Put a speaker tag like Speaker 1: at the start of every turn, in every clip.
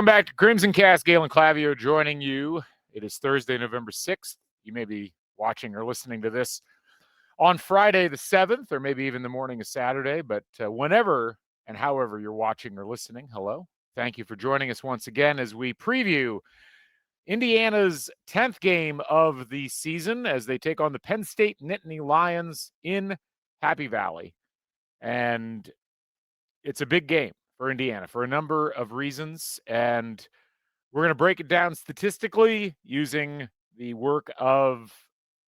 Speaker 1: Welcome back to CrimsonCast. Galen Clavio joining you. It is Thursday, November 6th. You may be watching or listening to this on Friday the 7th, or maybe even the morning of Saturday. But whenever and however you're watching or listening, hello. Thank you for joining us once again as we preview Indiana's 10th game of the season as they take on the Penn State Nittany Lions in Happy Valley. And it's a big game for Indiana for a number of reasons. And we're going to break it down statistically using the work of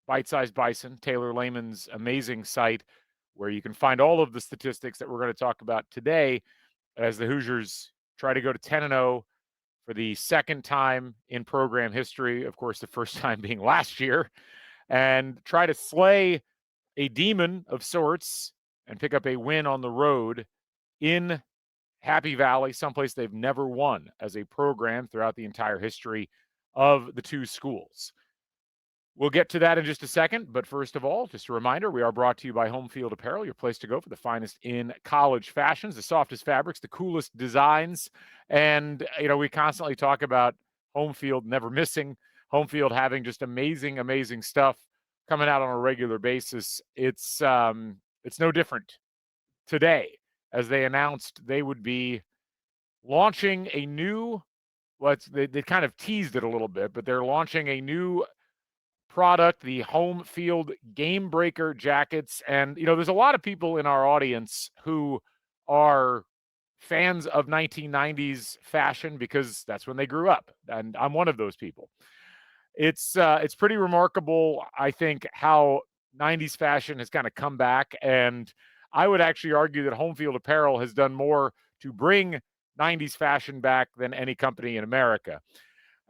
Speaker 1: Bite-Sized Bison, Taylor Lehman's amazing site, where you can find all of the statistics that we're going to talk about today as the Hoosiers try to go to 10-0 for the second time in program history. Of course, the first time being last year, and try to slay a demon of sorts and pick up a win on the road in Happy Valley, someplace they've never won as a program throughout the entire history of the two schools. We'll get to that in just a second, but first of all, just a reminder, we are brought to you by Homefield Apparel, your place to go for the finest in college fashions, the softest fabrics, the coolest designs, and, we constantly talk about Homefield never missing, Homefield having just amazing, amazing stuff coming out on a regular basis. It's no different today, as they announced they would be launching a new, they kind of teased it a little bit, but they're launching a new product, the Homefield Game Breaker jackets. And, there's a lot of people in our audience who are fans of 1990s fashion because that's when they grew up. And I'm one of those people. It's pretty remarkable, I think, how 90s fashion has kind of come back. And I would actually argue that Homefield Apparel has done more to bring 90s fashion back than any company in America.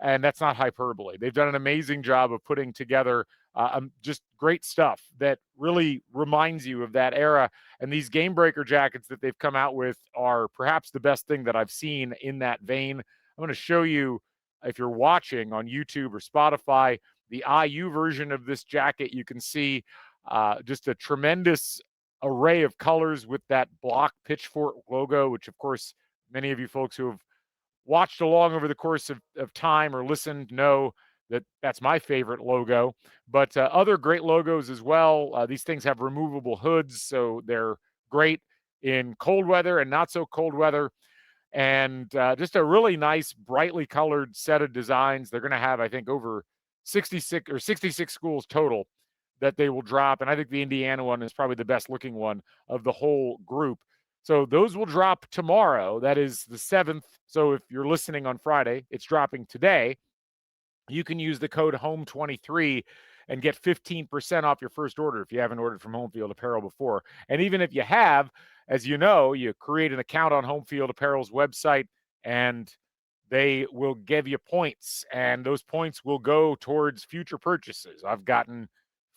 Speaker 1: And that's not hyperbole. They've done an amazing job of putting together just great stuff that really reminds you of that era. And these Game Breaker jackets that they've come out with are perhaps the best thing that I've seen in that vein. I'm going to show you, if you're watching on YouTube or Spotify, the IU version of this jacket. You can see just a tremendous array of colors with that block pitchfork logo, which, of course, many of you folks who have watched along over the course of time or listened know that that's my favorite logo. But other great logos as well. These things have removable hoods, so they're great in cold weather and not so cold weather. And just a really nice, brightly colored set of designs. They're going to have, I think, over 66 schools total that they will drop. And I think the Indiana one is probably the best looking one of the whole group. So those will drop tomorrow. That is the 7th. So if you're listening on Friday, it's dropping today. You can use the code HOME23 and get 15% off your first order if you haven't ordered from Homefield Apparel before. And even if you have, as you know, you create an account on Homefield Apparel's website and they will give you points. And those points will go towards future purchases. I've gotten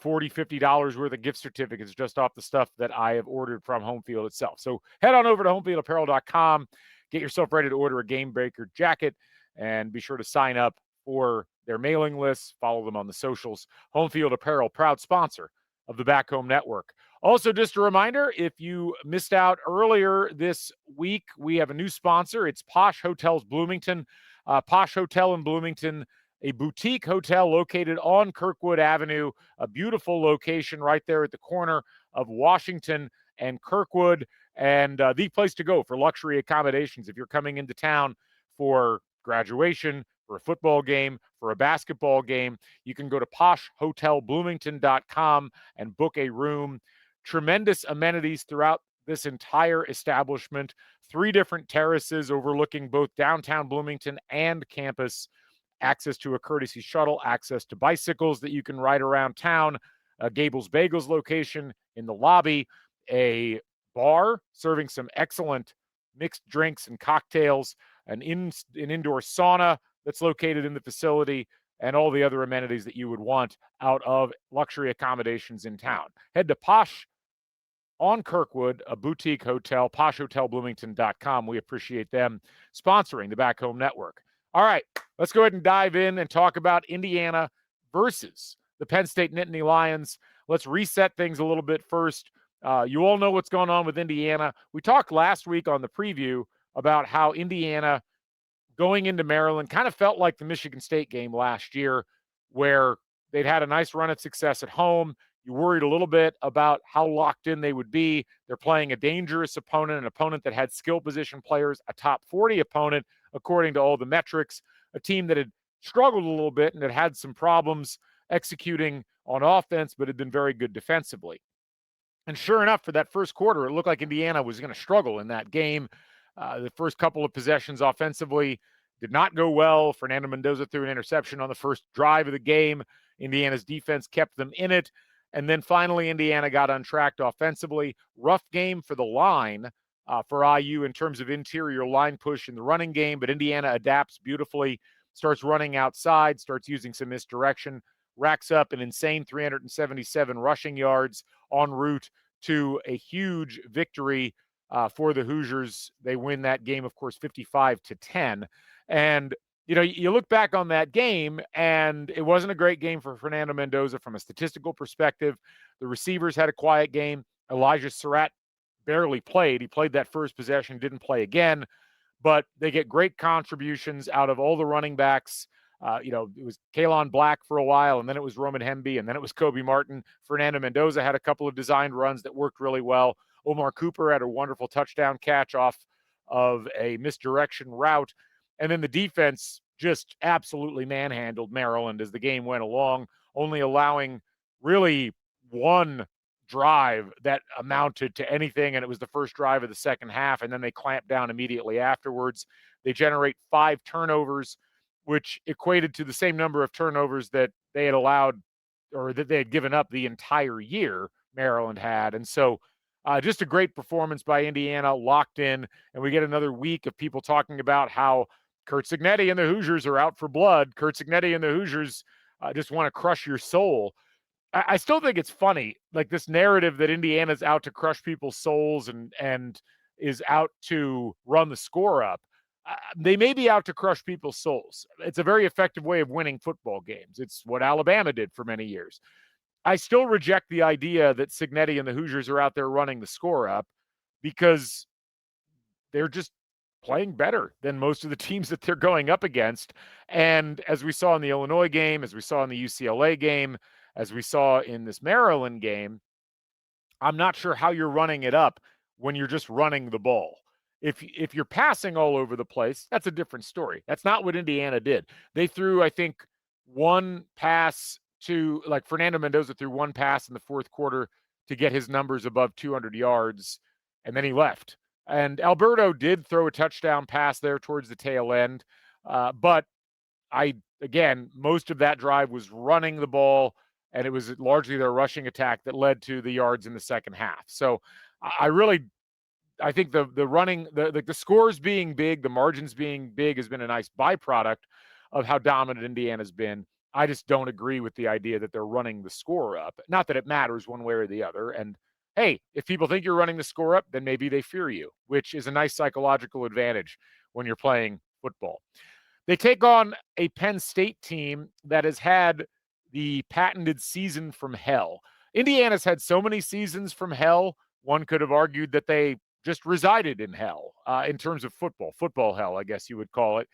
Speaker 1: $40, $50 worth of gift certificates just off the stuff that I have ordered from Homefield itself. So head on over to homefieldapparel.com, get yourself ready to order a Game Breaker jacket, and be sure to sign up for their mailing lists. Follow them on the socials. Homefield Apparel, proud sponsor of the Back Home Network. Also, just a reminder, if you missed out earlier this week, we have a new sponsor. It's Posh Hotels Bloomington. Posh Hotel in Bloomington, a boutique hotel located on Kirkwood Avenue, a beautiful location right there at the corner of Washington and Kirkwood, and the place to go for luxury accommodations. If you're coming into town for graduation, for a football game, for a basketball game, you can go to poshhotelbloomington.com and book a room. Tremendous amenities throughout this entire establishment. 3 different terraces overlooking both downtown Bloomington and campus. Access to a courtesy shuttle, access to bicycles that you can ride around town, a Gable's Bagels location in the lobby, a bar serving some excellent mixed drinks and cocktails, an indoor sauna that's located in the facility, and all the other amenities that you would want out of luxury accommodations in town. Head to Posh on Kirkwood, a boutique hotel, poshhotelbloomington.com. We appreciate them sponsoring the Back Home Network. All right, let's go ahead and dive in and talk about Indiana versus the Penn State Nittany Lions. Let's reset things a little bit first. You all know what's going on with Indiana. We talked last week on the preview about how Indiana going into Maryland kind of felt like the Michigan State game last year, where they'd had a nice run of success at home. You worried a little bit about how locked in they would be. They're playing a dangerous opponent, an opponent that had skill position players, a top 40 opponent, according to all the metrics, a team that had struggled a little bit and had some problems executing on offense, but had been very good defensively. And sure enough, for that first quarter, it looked like Indiana was going to struggle in that game. The first couple of possessions offensively did not go well. Fernando Mendoza threw an interception on the first drive of the game. Indiana's defense kept them in it. And then finally, Indiana got untracked offensively. Rough game for the line for IU in terms of interior line push in the running game, but Indiana adapts beautifully, starts running outside, starts using some misdirection, racks up an insane 377 rushing yards en route to a huge victory for the Hoosiers. They win that game, of course, 55-10. And, you know, you look back on that game, and it wasn't a great game for Fernando Mendoza from a statistical perspective. The receivers had a quiet game. Elijah Surratt barely played. He played that first possession, didn't play again. But they get great contributions out of all the running backs. You know, it was Kalon Black for a while, and then it was Roman Hemby, and then it was Kobe Martin. Fernando Mendoza had a couple of designed runs that worked really well. Omar Cooper had a wonderful touchdown catch off of a misdirection route. And then the defense just absolutely manhandled Maryland as the game went along, only allowing really one drive that amounted to anything, and it was the first drive of the second half, and then they clamped down immediately afterwards. They generate 5 turnovers, which equated to the same number of turnovers that they had allowed or that they had given up the entire year Maryland had. And so just a great performance by Indiana, locked in, and we get another week of people talking about how Curt Cignetti and the Hoosiers are out for blood. Curt Cignetti and the Hoosiers just want to crush your soul. I still think it's funny, like this narrative that Indiana's out to crush people's souls and is out to run the score up. They may be out to crush people's souls. It's a very effective way of winning football games. It's what Alabama did for many years. I still reject the idea that Cignetti and the Hoosiers are out there running the score up, because they're just playing better than most of the teams that they're going up against. And as we saw in the Illinois game, as we saw in the UCLA game, as we saw in this Maryland game, I'm not sure how you're running it up when you're just running the ball. If you're passing all over the place, that's a different story. That's not what Indiana did. They threw, I think, one pass to, like, Fernando Mendoza threw one pass in the fourth quarter to get his numbers above 200 yards, and then he left. And Alberto did throw a touchdown pass there towards the tail end. But again, most of that drive was running the ball, and it was largely their rushing attack that led to the yards in the second half. So I think the running, the scores being big, the margins being big has been a nice byproduct of how dominant Indiana's been. I just don't agree with the idea that they're running the score up. Not that it matters one way or the other. And hey, if people think you're running the score up, then maybe they fear you, which is a nice psychological advantage when you're playing football. They take on a Penn State team that has had the patented season from hell. Indiana's had so many seasons from hell, one could have argued that they just resided in hell in terms of football hell, I guess you would call it.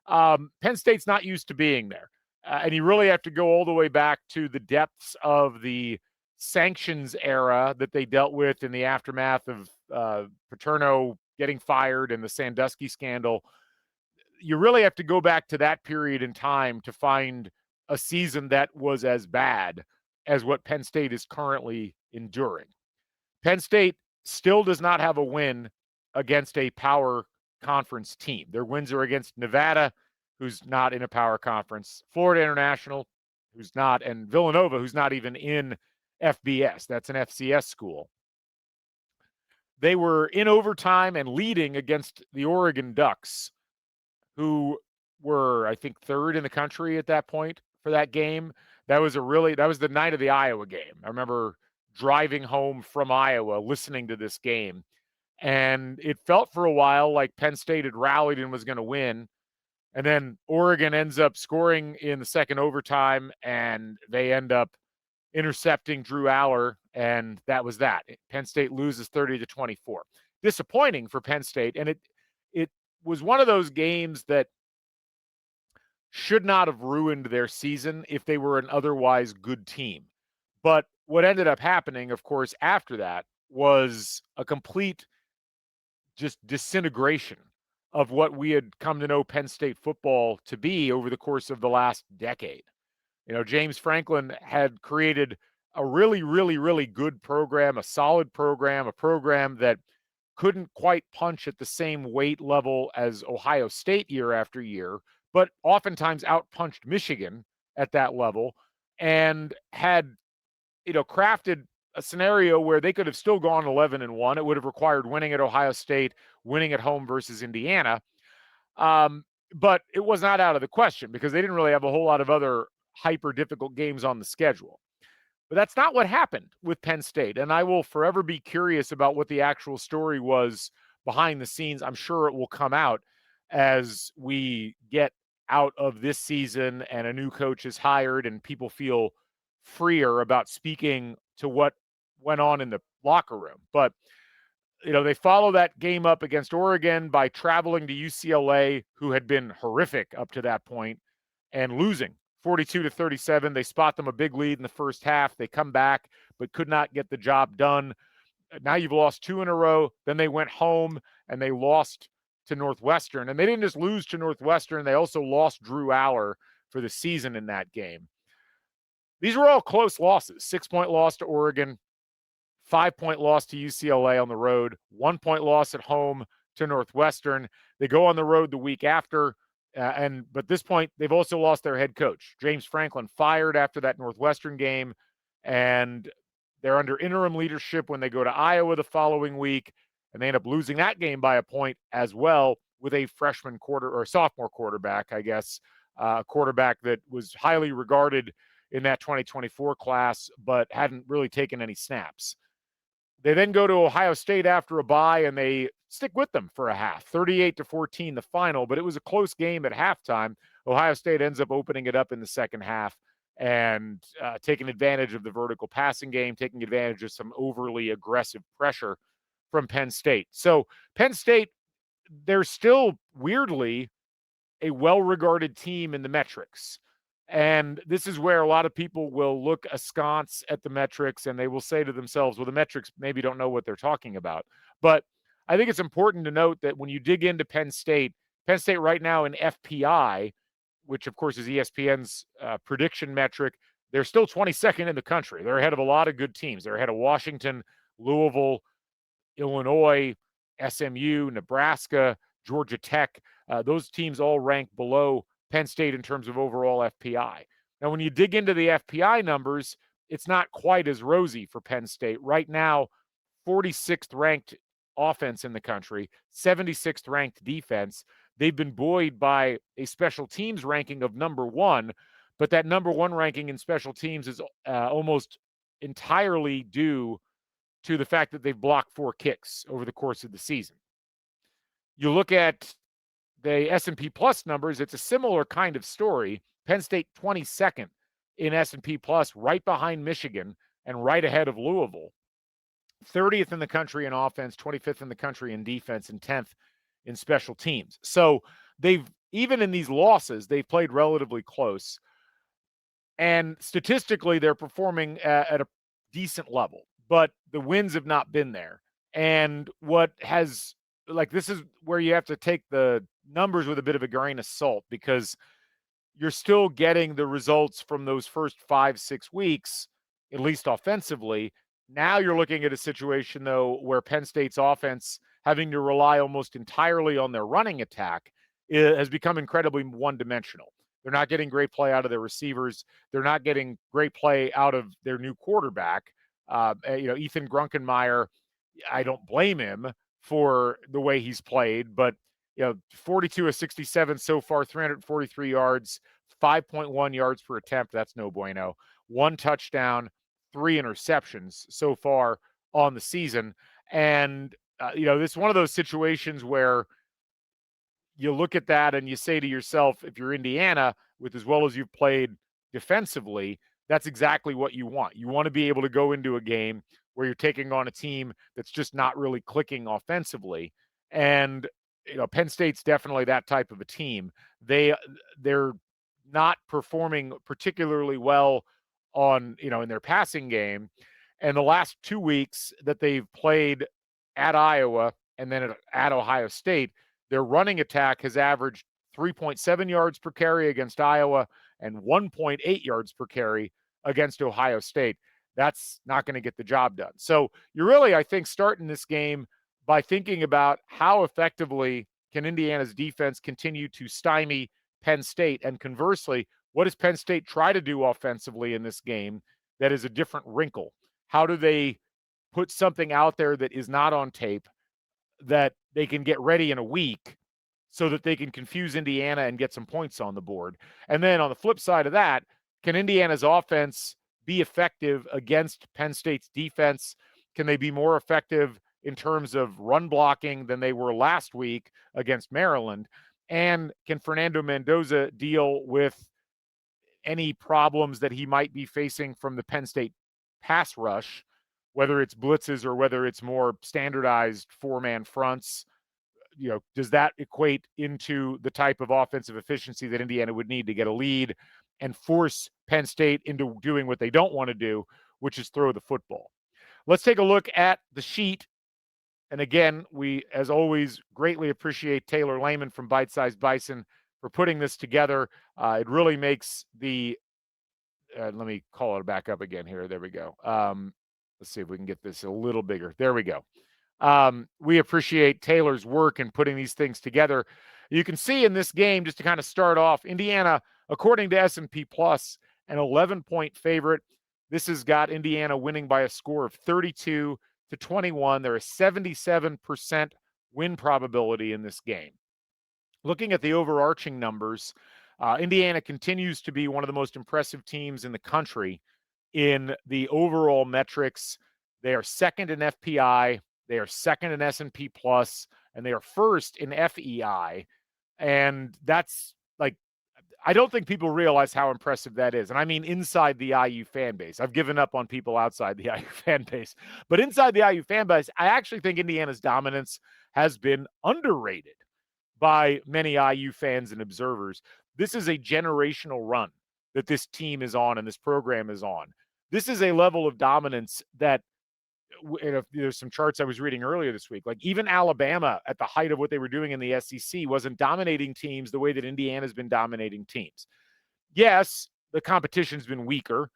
Speaker 1: Penn State's not used to being there. And you really have to go all the way back to the depths of the sanctions era that they dealt with in the aftermath of Paterno getting fired and the Sandusky scandal. You really have to go back to that period in time to find a season that was as bad as what Penn State is currently enduring. Penn State still does not have a win against a power conference team. Their wins are against Nevada, who's not in a power conference, Florida International, who's not, and Villanova, who's not even in FBS. That's an FCS school. They were in overtime and leading against the Oregon Ducks, who were, I think, third in the country at that point for that game. That was the night of the Iowa game. I remember driving home from Iowa, listening to this game, and it felt for a while like Penn State had rallied and was going to win. And then Oregon ends up scoring in the second overtime, and they end up intercepting Drew Aller, and that was that. Penn State loses 30-24. Disappointing for Penn State, and it was one of those games that should not have ruined their season if they were an otherwise good team. But what ended up happening, of course, after that was a complete just disintegration of what we had come to know Penn State football to be over the course of the last decade. James Franklin had created a really, really, really good program, a solid program, a program that couldn't quite punch at the same weight level as Ohio State year after year, but oftentimes outpunched Michigan at that level and had, crafted a scenario where they could have still gone 11-1. It would have required winning at Ohio State, winning at home versus Indiana. But it was not out of the question because they didn't really have a whole lot of other hyper difficult games on the schedule. But that's not what happened with Penn State. And I will forever be curious about what the actual story was behind the scenes. I'm sure it will come out as we get out of this season and a new coach is hired and people feel freer about speaking to what went on in the locker room. But they follow that game up against Oregon by traveling to UCLA, who had been horrific up to that point, and losing 42-37. They spot them a big lead in the first half. They come back, but could not get the job done. Now you've lost 2 in a row. Then they went home and they lost to Northwestern. And they didn't just lose to Northwestern. They also lost Drew Aller for the season in that game. These were all close losses. 6-point loss to Oregon, 5-point loss to UCLA on the road, 1-point loss at home to Northwestern. They go on the road the week after. But at this point, they've also lost their head coach. James Franklin fired after that Northwestern game, and they're under interim leadership when they go to Iowa the following week, and they end up losing that game by a point as well with a sophomore quarterback, I guess, a quarterback that was highly regarded in that 2024 class, but hadn't really taken any snaps. They then go to Ohio State after a bye, and they stick with them for a half, 38-14 the final, but it was a close game at halftime. Ohio State ends up opening it up in the second half and taking advantage of the vertical passing game, taking advantage of some overly aggressive pressure from Penn State. So Penn State, they're still weirdly a well-regarded team in the metrics. And this is where a lot of people will look askance at the metrics and they will say to themselves, well, the metrics maybe don't know what they're talking about. But I think it's important to note that when you dig into Penn State right now in FPI, which of course is ESPN's prediction metric, they're still 22nd in the country. They're ahead of a lot of good teams. They're ahead of Washington, Louisville, Illinois, SMU, Nebraska, Georgia Tech. Those teams all rank below Penn State in terms of overall FPI. Now, when you dig into the FPI numbers, it's not quite as rosy for Penn State. Right now, 46th ranked offense in the country, 76th ranked defense. They've been buoyed by a special teams ranking of number 1, but that number 1 ranking in special teams is almost entirely due to the fact that they've blocked 4 kicks over the course of the season. You look at the S&P Plus numbers, it's a similar kind of story. Penn State 22nd in S&P Plus, right behind Michigan and right ahead of Louisville. 30th in the country in offense, 25th in the country in defense, and 10th in special teams. So even in these losses, they've played relatively close. And statistically, they're performing at a decent level, but the wins have not been there. And this is where you have to take the numbers with a bit of a grain of salt because you're still getting the results from those first 5-6 weeks, at least offensively. Now you're looking at a situation, though, where Penn State's offense, having to rely almost entirely on their running attack, has become incredibly one-dimensional. They're not getting great play out of their receivers. They're not getting great play out of their new quarterback. Ethan Grunkenmeyer, I don't blame him for the way he's played, but 42 of 67 so far, 343 yards, 5.1 yards per attempt. That's no bueno. 1 touchdown, 3 interceptions so far on the season. And, this is one of those situations where you look at that and you say to yourself, if you're Indiana, with as well as you've played defensively, that's exactly what you want. You want to be able to go into a game where you're taking on a team that's just not really clicking offensively. And Penn State's definitely that type of a team. They're not performing particularly well on, in their passing game. And the last 2 weeks that they've played at Iowa and then at Ohio State, their running attack has averaged 3.7 yards per carry against Iowa and 1.8 yards per carry against Ohio State. That's not going to get the job done. So you're really, I think, starting this game by thinking about how effectively can Indiana's defense continue to stymie Penn State, and conversely, what does Penn State try to do offensively in this game that is a different wrinkle? How do they put something out there that is not on tape that they can get ready in a week so that they can confuse Indiana and get some points on the board? And then on the flip side of that, can Indiana's offense be effective against Penn State's defense? Can they be more effective in terms of run blocking than they were last week against Maryland? And can Fernando Mendoza deal with any problems that he might be facing from the Penn State pass rush, whether it's blitzes or whether it's more standardized four-man fronts? Does that equate into the type of offensive efficiency that Indiana would need to get a lead and force Penn State into doing what they don't want to do, which is throw the football? Let's take a look at the sheet. And again, we, as always, greatly appreciate Taylor Lehman from Bite-Sized Bison for putting this together. It really makes let me call it back up again here. There we go. Let's see if we can get this a little bigger. There we go. We appreciate Taylor's work in putting these things together. You can see in this game, just to kind of start off, Indiana, according to S&P Plus, an 11-point favorite. This has got Indiana winning by a score of 32-21. There is 77% win probability in this game. Looking at the overarching numbers, Indiana continues to be one of the most impressive teams in the country in the overall metrics. They are second in FPI, they are second in S&P Plus, and they are first in FEI. And that's I don't think people realize how impressive that is. And I mean inside the IU fan base. I've given up on people outside the IU fan base. But inside the IU fan base, I actually think Indiana's dominance has been underrated by many IU fans and observers. This is a generational run that this team is on and this program is on. This is a level of dominance that, there's some charts I was reading earlier this week, like even Alabama at the height of what they were doing in the SEC wasn't dominating teams the way that Indiana's been dominating teams. Yes, the competition's been weaker,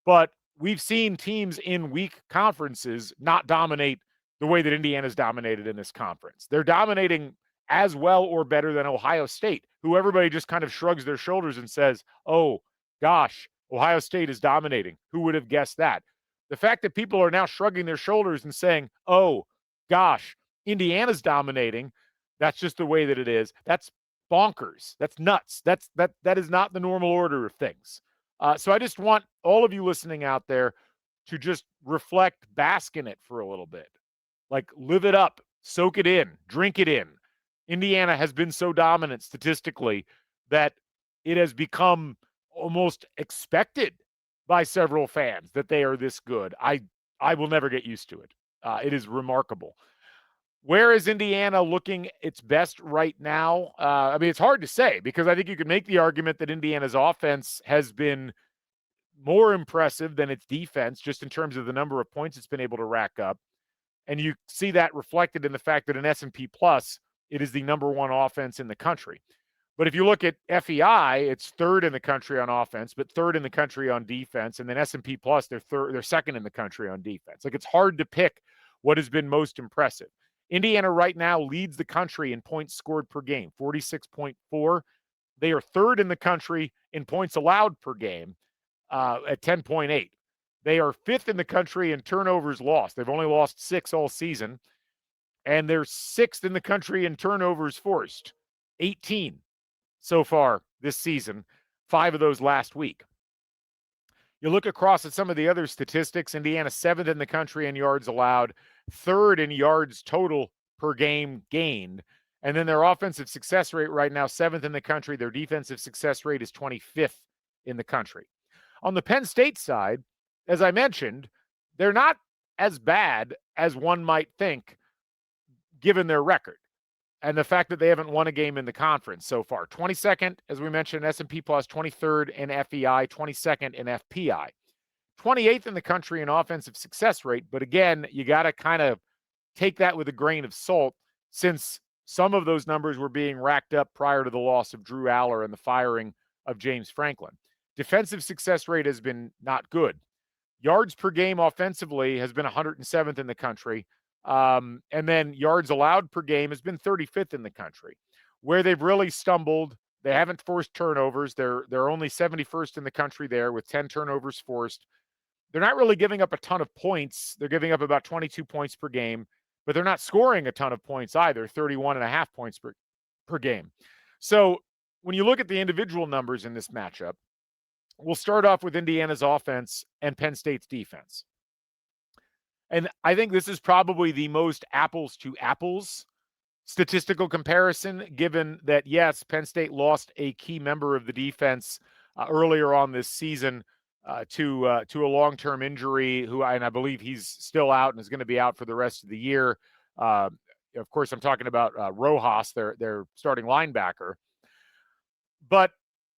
Speaker 1: but we've seen teams in weak conferences not dominate the way that Indiana's dominated in this conference. They're dominating as well or better than Ohio State, who everybody just kind of shrugs their shoulders and says, oh, gosh, Ohio State is dominating. Who would have guessed that? The fact that people are now shrugging their shoulders and saying, oh, gosh, Indiana's dominating, that's just the way that it is. That's bonkers. That's nuts. That is not the normal order of things. So I just want all of you listening out there to just reflect, bask in it for a little bit. Live it up, soak it in, drink it in. Indiana has been so dominant statistically that it has become almost expected by several fans that they are this good. I will never get used to it. It is remarkable. Where is Indiana looking its best right now? It's hard to say because I think you could make the argument that Indiana's offense has been more impressive than its defense just in terms of the number of points it's been able to rack up. And you see that reflected in the fact that in S&P Plus, it is the number one offense in the country. But if you look at FEI, it's third in the country on offense, but third in the country on defense. And then S&P Plus, they're second in the country on defense. It's hard to pick what has been most impressive. Indiana right now leads the country in points scored per game, 46.4. They are third in the country in points allowed per game at 10.8. They are fifth in the country in turnovers lost. They've only lost 6 all season. And they're sixth in the country in turnovers forced, 18 so far this season, 5 of those last week. You look across at some of the other statistics, Indiana 7th in the country in yards allowed, 3rd in yards total per game gained. And then their offensive success rate right now, 7th in the country. Their defensive success rate is 25th in the country. On the Penn State side, as I mentioned, they're not as bad as one might think given their record. and the fact that they haven't won a game in the conference so far. 22nd, as we mentioned, S&P Plus, 23rd in FEI, 22nd in FPI. 28th in the country in offensive success rate, but again, you got to kind of take that with a grain of salt since some of those numbers were being racked up prior to the loss of Drew Aller and the firing of James Franklin. Defensive success rate has been not good. Yards per game offensively has been 107th in the country. And then yards allowed per game has been 35th in the country. Where they've really stumbled, they haven't forced turnovers. They're only 71st in the country there with 10 turnovers forced. They're not really giving up a ton of points. They're giving up about 22 points per game, but they're not scoring a ton of points either, 31.5 points per game. So when you look at the individual numbers in this matchup, we'll start off with Indiana's offense and Penn State's defense. And I think this is probably the most apples to apples statistical comparison, given that, yes, Penn State lost a key member of the defense earlier on this season to a long-term injury, and I believe he's still out and is going to be out for the rest of the year. Of course, I'm talking about Rojas, their starting linebacker. But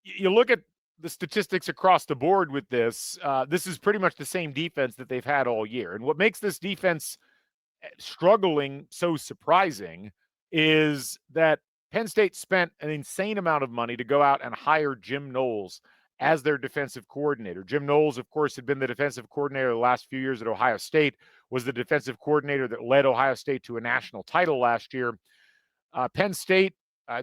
Speaker 1: you look at the statistics across the board with this. This is pretty much the same defense that they've had all year. And what makes this defense struggling so surprising is that Penn State spent an insane amount of money to go out and hire Jim Knowles as their defensive coordinator. Jim Knowles, of course, had been the defensive coordinator the last few years at Ohio State, was the defensive coordinator that led Ohio State to a national title last year. Penn State,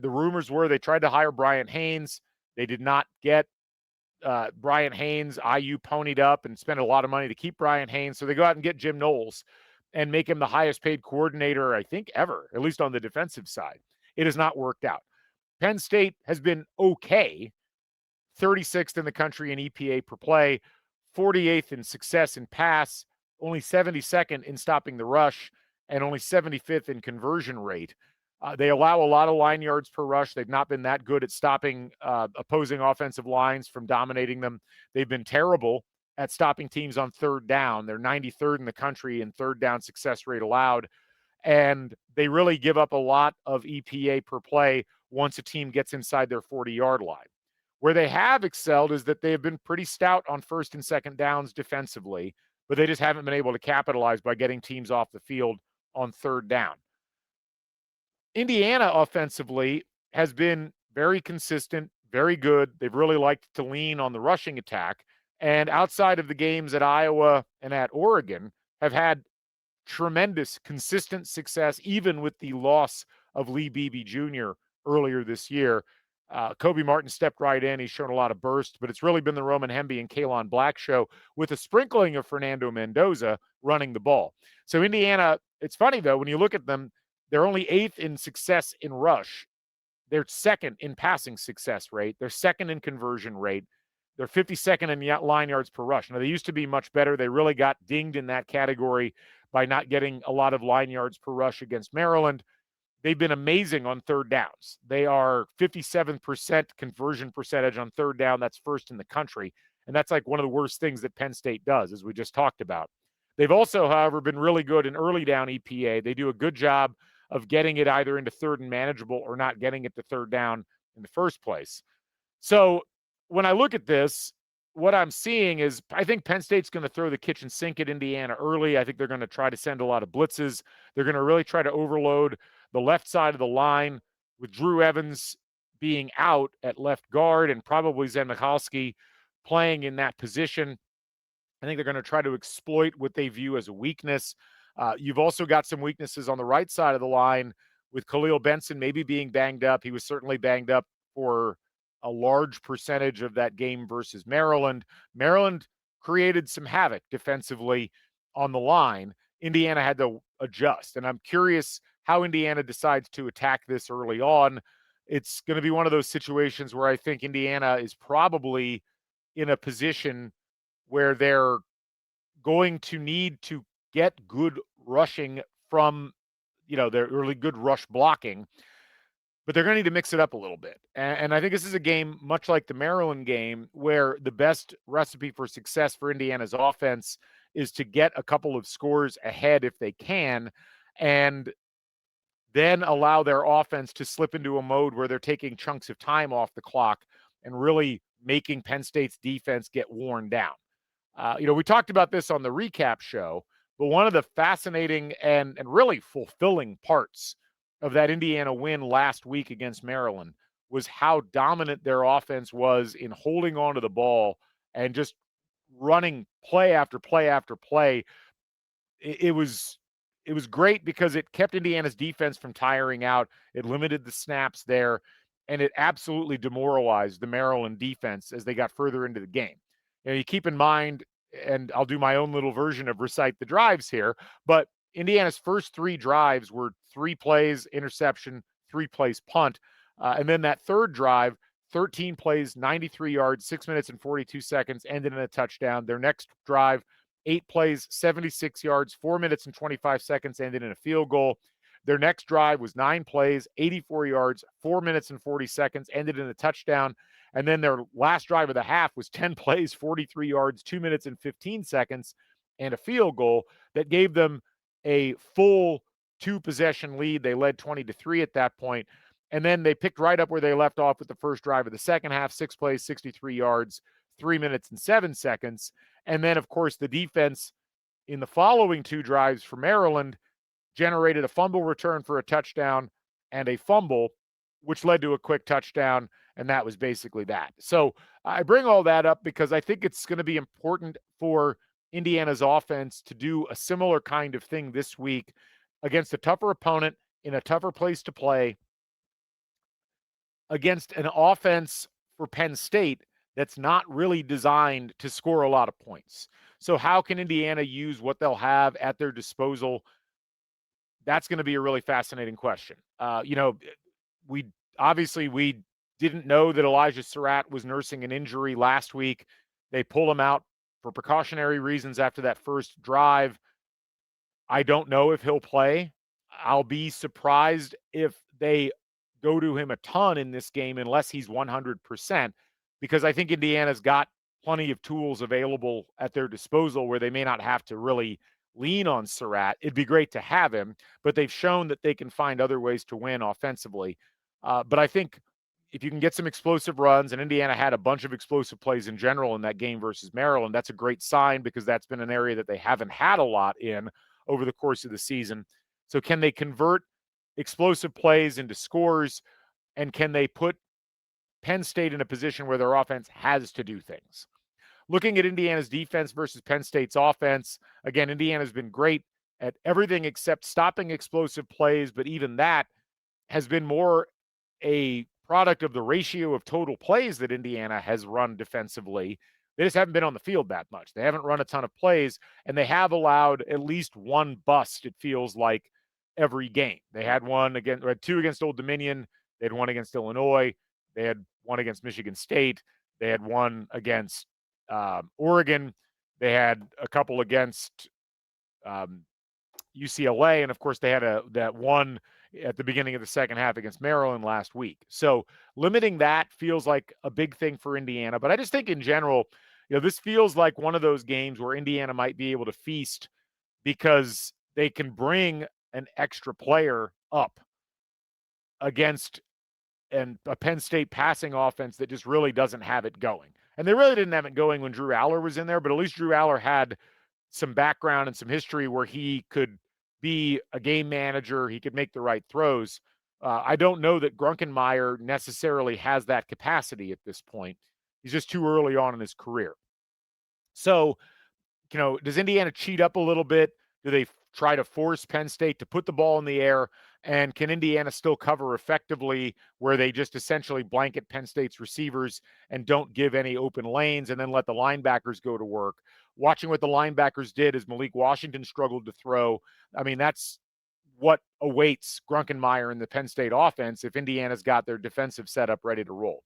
Speaker 1: the rumors were they tried to hire Brian Haynes. They did not get Brian Haynes. IU ponied up and spent a lot of money to keep Brian Haynes. So they go out and get Jim Knowles and make him the highest paid coordinator, I think, ever, at least on the defensive side. It has not worked out. Penn State has been okay, 36th in the country in EPA per play, 48th in success in pass, only 72nd in stopping the rush, and only 75th in conversion rate. They allow a lot of line yards per rush. They've not been that good at stopping opposing offensive lines from dominating them. They've been terrible at stopping teams on third down. They're 93rd in the country in third down success rate allowed. And they really give up a lot of EPA per play once a team gets inside their 40-yard line. Where they have excelled is that they have been pretty stout on first and second downs defensively, but they just haven't been able to capitalize by getting teams off the field on third down. Indiana offensively has been very consistent, very good. They've really liked to lean on the rushing attack. And outside of the games at Iowa and at Oregon, have had tremendous, consistent success, even with the loss of Lee Beebe Jr. earlier this year. Kobe Martin stepped right in. He's shown a lot of burst, but it's really been the Roman Hemby and Kalon Black show with a sprinkling of Fernando Mendoza running the ball. So Indiana, it's funny, though, when you look at them, they're only 8th in success in rush. They're 2nd in passing success rate. They're 2nd in conversion rate. They're 52nd in line yards per rush. Now, they used to be much better. They really got dinged in that category by not getting a lot of line yards per rush against Maryland. They've been amazing on third downs. They are 57% conversion percentage on third down. That's first in the country. And that's like one of the worst things that Penn State does, as we just talked about. They've also, however, been really good in early down EPA. They do a good job of getting it either into third and manageable or not getting it to third down in the first place. So when I look at this, what I'm seeing is I think Penn State's going to throw the kitchen sink at Indiana early. I think they're going to try to send a lot of blitzes. They're going to really try to overload the left side of the line with Drew Evans being out at left guard and probably Zen Michalski playing in that position. I think they're going to try to exploit what they view as a weakness. You've also got some weaknesses on the right side of the line with Khalil Benson maybe being banged up. He was certainly banged up for a large percentage of that game versus Maryland. Maryland created some havoc defensively on the line. Indiana had to adjust, and I'm curious how Indiana decides to attack this early on. It's going to be one of those situations where I think Indiana is probably in a position where they're going to need to get good rushing from, their really good rush blocking, but they're going to need to mix it up a little bit. And I think this is a game much like the Maryland game where the best recipe for success for Indiana's offense is to get a couple of scores ahead if they can. And then allow their offense to slip into a mode where they're taking chunks of time off the clock and really making Penn State's defense get worn down. We talked about this on the recap show, but one of the fascinating and really fulfilling parts of that Indiana win last week against Maryland was how dominant their offense was in holding on to the ball and just running play after play after play. It was great because it kept Indiana's defense from tiring out. It limited the snaps there, and it absolutely demoralized the Maryland defense as they got further into the game. You keep in mind, and I'll do my own little version of recite the drives here, but Indiana's first 3 drives were 3 plays, interception, 3 plays, punt. And then that third drive, 13 plays, 93 yards, 6 minutes and 42 seconds, ended in a touchdown. Their next drive, 8 plays, 76 yards, 4 minutes and 25 seconds, ended in a field goal. Their next drive was 9 plays, 84 yards, 4 minutes and 40 seconds, ended in a touchdown. And then their last drive of the half was 10 plays, 43 yards, 2 minutes and 15 seconds, and a field goal that gave them a full 2-possession lead. They led 20-3 at that point. And then they picked right up where they left off with the first drive of the second half, 6 plays, 63 yards, 3 minutes and 7 seconds. And then, of course, the defense in the following 2 drives for Maryland generated a fumble return for a touchdown and a fumble, which led to a quick touchdown, and that was basically that. So I bring all that up because I think it's going to be important for Indiana's offense to do a similar kind of thing this week against a tougher opponent in a tougher place to play, against an offense for Penn State that's not really designed to score a lot of points. So how can Indiana use what they'll have at their disposal? That's going to be a really fascinating question. We didn't know that Elijah Surratt was nursing an injury last week. They pull him out for precautionary reasons after that first drive. I don't know if he'll play. I'll be surprised if they go to him a ton in this game unless he's 100%, because I think Indiana's got plenty of tools available at their disposal where they may not have to really lean on Surratt. It'd be great to have him, but they've shown that they can find other ways to win offensively. But I think if you can get some explosive runs, and Indiana had a bunch of explosive plays in general in that game versus Maryland, that's a great sign because that's been an area that they haven't had a lot in over the course of the season. So can they convert explosive plays into scores, and can they put Penn State in a position where their offense has to do things? Looking at Indiana's defense versus Penn State's offense, again, Indiana's been great at everything except stopping explosive plays, but even that has been more a product of the ratio of total plays that Indiana has run defensively. They just haven't been on the field that much. They haven't run a ton of plays, and they have allowed at least one bust, it feels like, every game. They had two against Old Dominion. They had one against Illinois. They had one against Michigan State. They had one against Oregon. They had a couple against UCLA, and of course they had that one at the beginning of the second half against Maryland last week. So limiting that feels like a big thing for Indiana. But I just think in general, this feels like one of those games where Indiana might be able to feast because they can bring an extra player up against a Penn State passing offense that just really doesn't have it going. And they really didn't have it going when Drew Aller was in there, but at least Drew Aller had some background and some history where he could be a game manager. He could make the right throws. I don't know that Grunkenmeyer necessarily has that capacity at this point. He's just too early on in his career. So, does Indiana cheat up a little bit? Do they try to force Penn State to put the ball in the air? And can Indiana still cover effectively where they just essentially blanket Penn State's receivers and don't give any open lanes and then let the linebackers go to work? Watching what the linebackers did as Malik Washington struggled to throw, I mean, that's what awaits Grunkenmeyer in the Penn State offense if Indiana's got their defensive setup ready to roll.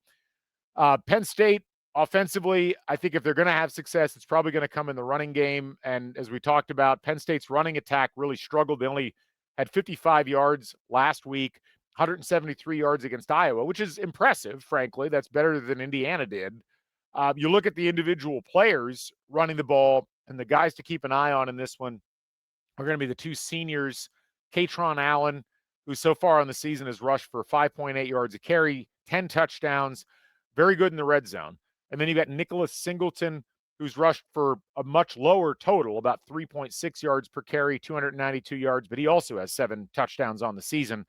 Speaker 1: Penn State, offensively, I think if they're going to have success, it's probably going to come in the running game. And as we talked about, Penn State's running attack really struggled. They only had 55 yards last week, 173 yards against Iowa, which is impressive, frankly. That's better than Indiana did. You look at the individual players running the ball, and the guys to keep an eye on in this one are going to be the two seniors, Katron Allen, who so far on the season has rushed for 5.8 yards a carry, 10 touchdowns, very good in the red zone. And then you've got Nicholas Singleton, who's rushed for a much lower total, about 3.6 yards per carry, 292 yards, but he also has 7 touchdowns on the season.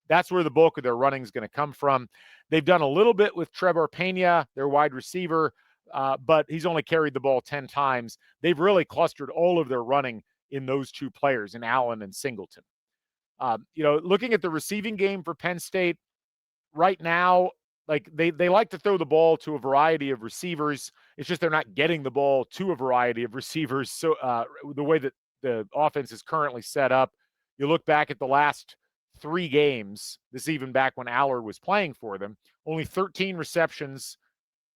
Speaker 1: That's where the bulk of their running is going to come from. They've done a little bit with Trevor Pena, their wide receiver, but he's only carried the ball 10 times. They've really clustered all of their running in those two players, in Allen and Singleton. Looking at the receiving game for Penn State right now, like they like to throw the ball to a variety of receivers. It's just they're not getting the ball to a variety of receivers. So the way that the offense is currently set up, you look back at the last 3 games, this even back when Allard was playing for them, only 13 receptions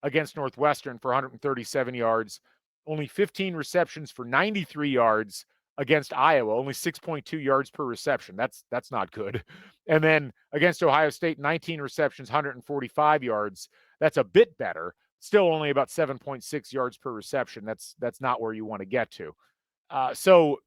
Speaker 1: against Northwestern for 137 yards, only 15 receptions for 93 yards against Iowa, only 6.2 yards per reception. That's not good. And then against Ohio State, 19 receptions, 145 yards. That's a bit better. Still only about 7.6 yards per reception. That's not where you want to get to. So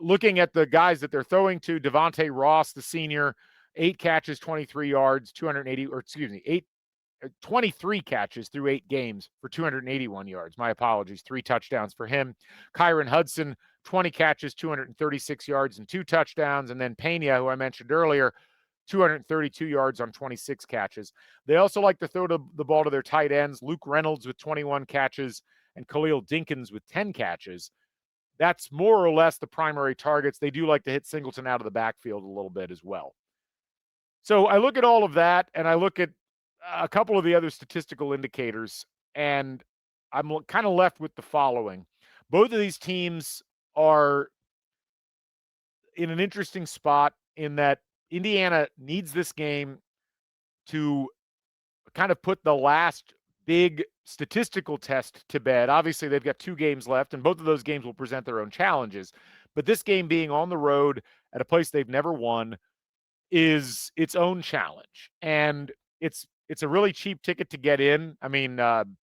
Speaker 1: looking at the guys that they're throwing to, Devontae Ross, the senior, 8 catches, 23 yards, 23 catches through 8 games for 281 yards. My apologies. 3 touchdowns for him. Kyron Hudson, 20 catches, 236 yards and 2 touchdowns. And then Pena, who I mentioned earlier, 232 yards on 26 catches. They also like to throw the ball to their tight ends. Luke Reynolds with 21 catches and Khalil Dinkins with 10 catches. That's more or less the primary targets. They do like to hit Singleton out of the backfield a little bit as well. So I look at all of that, and I look at a couple of the other statistical indicators, and I'm kind of left with the following. Both of these teams are in an interesting spot in that Indiana needs this game to kind of put the last big statistical test to bed. Obviously, they've got 2 games left, and both of those games will present their own challenges. But this game being on the road at a place they've never won is its own challenge. And it's a really cheap ticket to get in. I mean,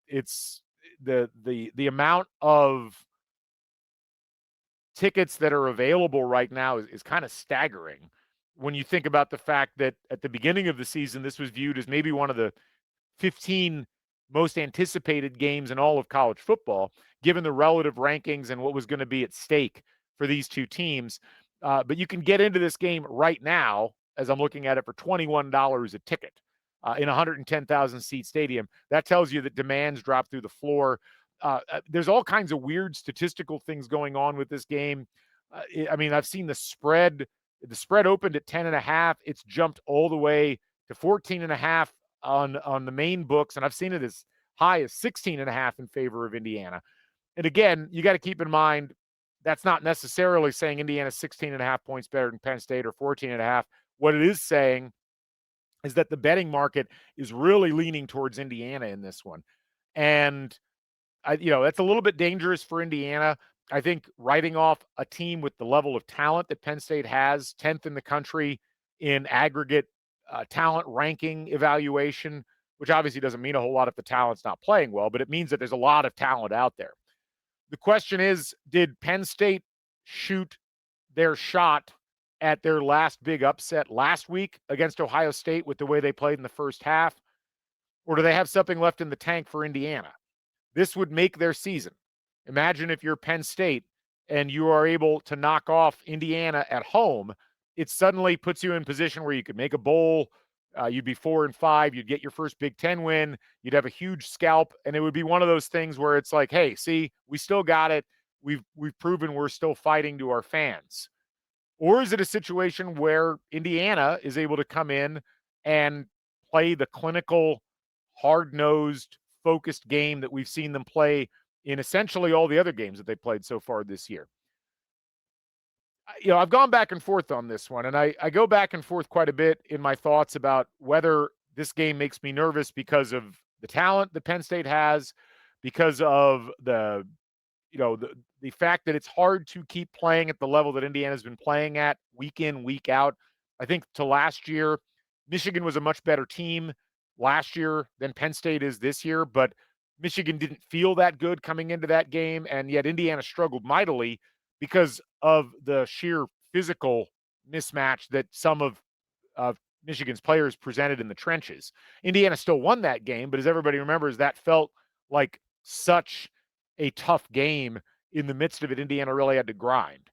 Speaker 1: it's the amount of tickets that are available right now is kind of staggering when you think about the fact that at the beginning of the season, this was viewed as maybe one of the 15 most anticipated games in all of college football, given the relative rankings and what was going to be at stake for these 2 teams. But you can get into this game right now, as I'm looking at it, for $21 a ticket in a 110,000 seat stadium. That tells you that demand's dropped through the floor. There's all kinds of weird statistical things going on with this game. I've seen the spread. The spread opened at 10.5. It's jumped all the way to 14.5 on the main books, and I've seen it as high as 16.5 in favor of Indiana. And again, you got to keep in mind that's not necessarily saying Indiana's 16.5 points better than Penn State or 14.5. What it is saying is that the betting market is really leaning towards Indiana in this one. And that's a little bit dangerous for Indiana. I think writing off a team with the level of talent that Penn State has, 10th in the country in aggregate talent ranking evaluation, which obviously doesn't mean a whole lot if the talent's not playing well, but it means that there's a lot of talent out there. The question is, did Penn State shoot their shot at their last big upset last week against Ohio State with the way they played in the first half? Or do they have something left in the tank for Indiana? This would make their season. Imagine if you're Penn State and you are able to knock off Indiana at home. It suddenly puts you in position where you could make a bowl. You'd be 4-5. You'd get your first Big Ten win. You'd have a huge scalp, and it would be one of those things where it's like, hey, see, we still got it. We've proven we're still fighting to our fans. Or is it a situation where Indiana is able to come in and play the clinical, hard-nosed, focused game that we've seen them play in essentially all the other games that they played so far this year? I've gone back and forth on this one, and I go back and forth quite a bit in my thoughts about whether this game makes me nervous because of the talent that Penn State has, because of the fact that it's hard to keep playing at the level that Indiana's been playing at week in, week out. I think to last year, Michigan was a much better team last year than Penn State is this year, but Michigan didn't feel that good coming into that game, and yet Indiana struggled mightily because of the sheer physical mismatch that some of Michigan's players presented in the trenches. Indiana still won that game, but as everybody remembers, that felt like such a tough game. In the midst of it, Indiana really had to grind.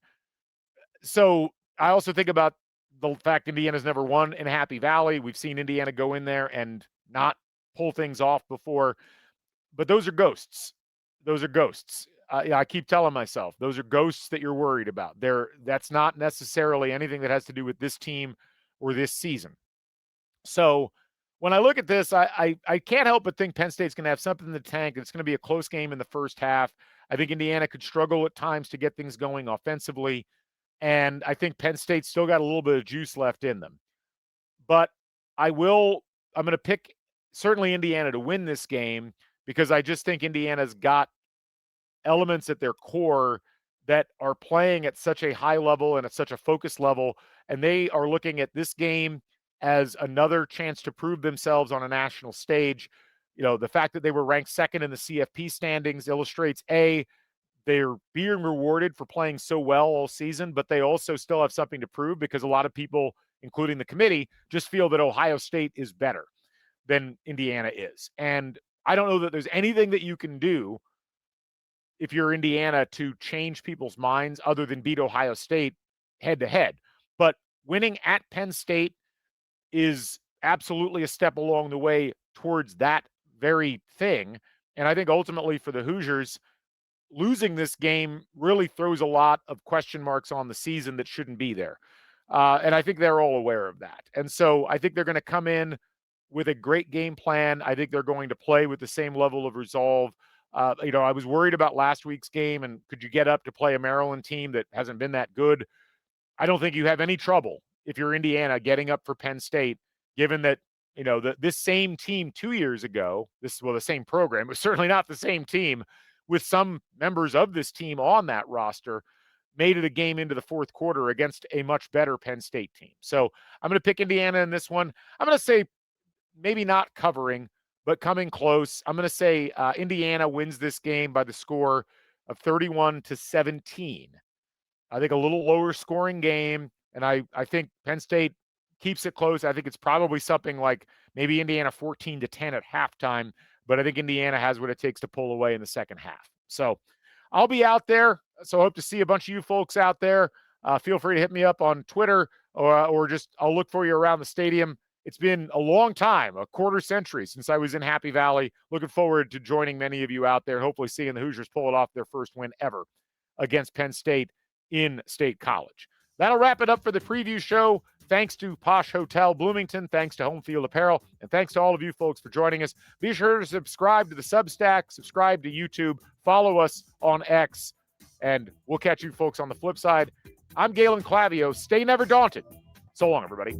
Speaker 1: So I also think about the fact Indiana's never won in Happy Valley. We've seen Indiana go in there and not pull things off before, but those are ghosts. Those are ghosts. I keep telling myself those are ghosts that you're worried about. That's not necessarily anything that has to do with this team or this season. So when I look at this, I can't help but think Penn State's going to have something in the tank. It's going to be a close game in the first half. I think Indiana could struggle at times to get things going offensively. And I think Penn State's still got a little bit of juice left in them. But I'm going to pick certainly Indiana to win this game because I just think Indiana's got elements at their core that are playing at such a high level and at such a focused level. And they are looking at this game as another chance to prove themselves on a national stage. You know, the fact that they were ranked second in the CFP standings illustrates they're being rewarded for playing so well all season, but they also still have something to prove because a lot of people, including the committee, just feel that Ohio State is better than Indiana is. And I don't know that there's anything that you can do if you're Indiana to change people's minds other than beat Ohio State head to head. But winning at Penn State is absolutely a step along the way towards that very thing. And I think ultimately for the Hoosiers, losing this game really throws a lot of question marks on the season that shouldn't be there. And I think they're all aware of that. And so I think they're going to come in with a great game plan. I think they're going to play with the same level of resolve. I was worried about last week's game and could you get up to play a Maryland team that hasn't been that good? I don't think you have any trouble if you're Indiana getting up for Penn State, given that, this same team 2 years ago, the same program, but certainly not the same team with some members of this team on that roster, made it a game into the fourth quarter against a much better Penn State team. So I'm going to pick Indiana in this one. I'm going to say maybe not covering, but coming close. I'm going to say Indiana wins this game by the score of 31-17. I think a little lower scoring game, and I think Penn State keeps it close. I think it's probably something like maybe Indiana 14-10 at halftime, but I think Indiana has what it takes to pull away in the second half. So I'll be out there. So I hope to see a bunch of you folks out there. Feel free to hit me up on Twitter or just I'll look for you around the stadium. It's been a long time, a quarter century since I was in Happy Valley. Looking forward to joining many of you out there and hopefully seeing the Hoosiers pull it off their first win ever against Penn State in State College. That'll wrap it up for the preview show. Thanks to Posh Hotel Bloomington. Thanks to Homefield Apparel. And thanks to all of you folks for joining us. Be sure to subscribe to the Substack, subscribe to YouTube, follow us on X, and we'll catch you folks on the flip side. I'm Galen Clavio. Stay never daunted. So long, everybody.